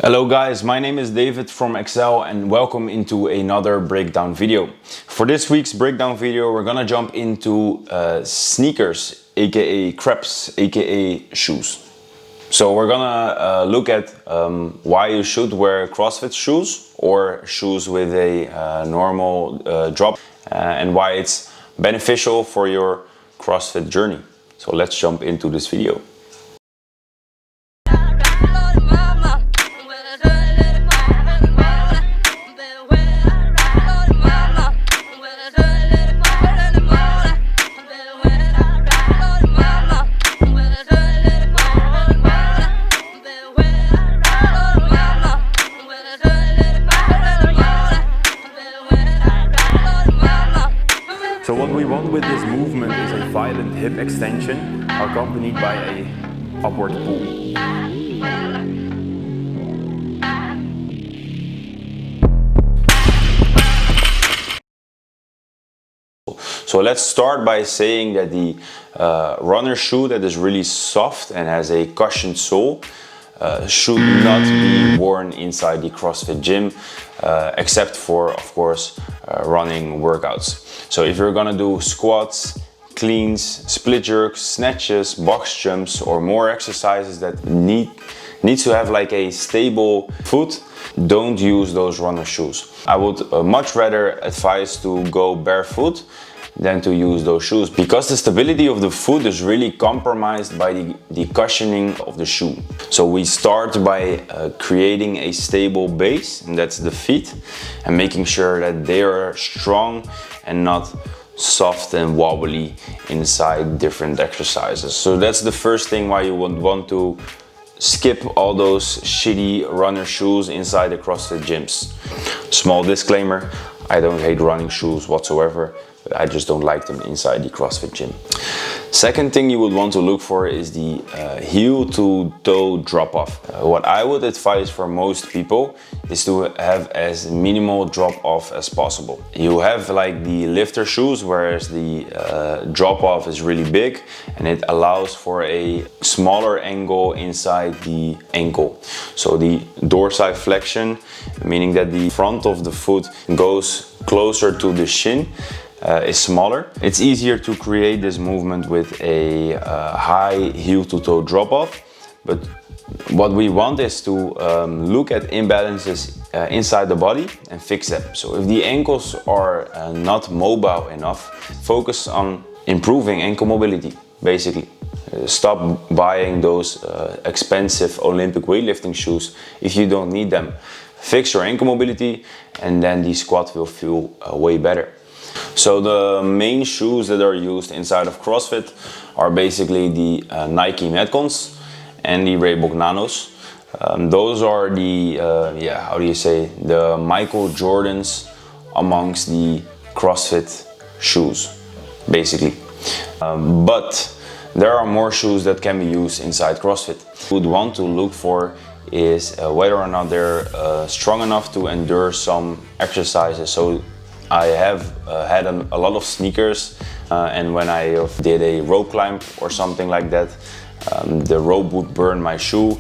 Hello guys, my name is David from Excel and welcome into another breakdown video. For this week's breakdown video we're gonna jump into sneakers, aka crepes, aka shoes. So we're gonna look at why you should wear CrossFit shoes or shoes with a normal drop and why it's beneficial for your CrossFit journey. So let's jump into this video. So what we want with this movement is a violent hip extension accompanied by a upward pull. So let's start by saying that the runner shoe that is really soft and has a cushioned sole should not be worn inside the CrossFit gym, except for, of course, running workouts. So if you're gonna do squats, cleans, split jerks, snatches, box jumps, or more exercises that needs to have like a stable foot, don't use those runner shoes. I would much rather advise to go barefoot than to use those shoes, because the stability of the foot is really compromised by the cushioning of the shoe. So we start by creating a stable base, and that's the feet, and making sure that they are strong and not soft and wobbly inside different exercises. So that's the first thing why you would want to skip all those shitty runner shoes inside the CrossFit gyms. Small disclaimer, I don't hate running shoes whatsoever, but I just don't like them inside the CrossFit gym. Second thing you would want to look for is the heel to toe drop off. What I would advise for most people is to have as minimal drop off as possible. You have like the lifter shoes, whereas the drop off is really big and it allows for a smaller angle inside the ankle. So the dorsiflexion, meaning that the front of the foot goes closer to the shin, is smaller. It's easier to create this movement with a high heel to toe drop off, but what we want is to look at imbalances inside the body and fix them. So if the ankles are not mobile enough, focus on improving ankle mobility, basically. Stop buying those expensive Olympic weightlifting shoes if you don't need them. Fix your ankle mobility and then the squat will feel way better. So the main shoes that are used inside of CrossFit are basically the Nike metcons and the Reebok nanos. Those are the, how do you say, the Michael Jordans amongst the CrossFit shoes, basically. But there are more shoes that can be used inside CrossFit. What you would want to look for is whether or not they're strong enough to endure some exercises. So I have had a lot of sneakers and when I did a rope climb or something like that, the rope would burn my shoe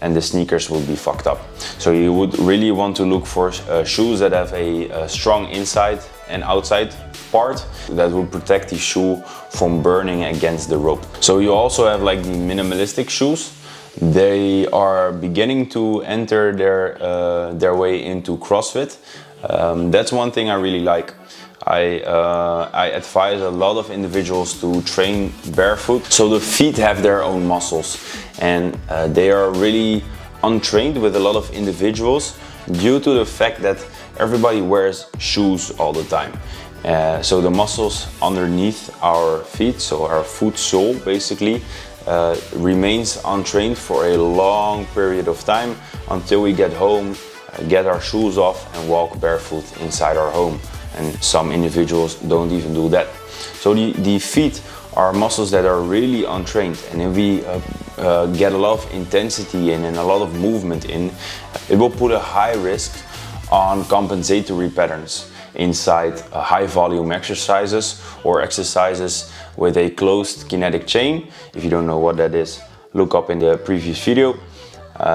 and the sneakers would be fucked up. So you would really want to look for shoes that have a strong inside and outside part that will protect the shoe from burning against the rope. So you also have like the minimalistic shoes. They are beginning to enter their way into CrossFit. That's one thing I really like. I advise a lot of individuals to train barefoot, so the feet have their own muscles, and they are really untrained with a lot of individuals due to the fact that everybody wears shoes all the time. So the muscles underneath our feet, so our foot sole basically, remains untrained for a long period of time until we get home, get our shoes off and walk barefoot inside our home. And some individuals don't even do that. So the feet are muscles that are really untrained, and if we get a lot of intensity in and a lot of movement in, it will put a high risk on compensatory patterns inside high volume exercises or exercises with a closed kinetic chain. If you don't know what that is, look up in the previous video.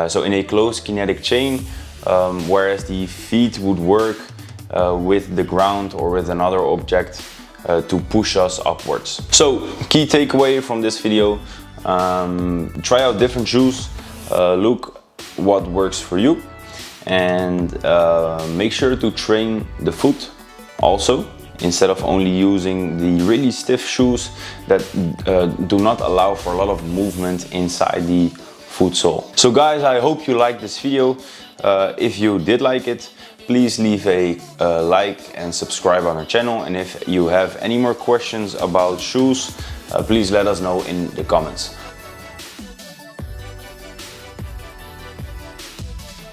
so in a closed kinetic chain, whereas the feet would work with the ground or with another object to push us upwards. So key takeaway from this video, try out different shoes, look what works for you, and make sure to train the foot also, instead of only using the really stiff shoes that do not allow for a lot of movement inside the foot sole. So guys, I hope you liked this video. If you did like it, please leave a like and subscribe on our channel. And if you have any more questions about shoes, please let us know in the comments.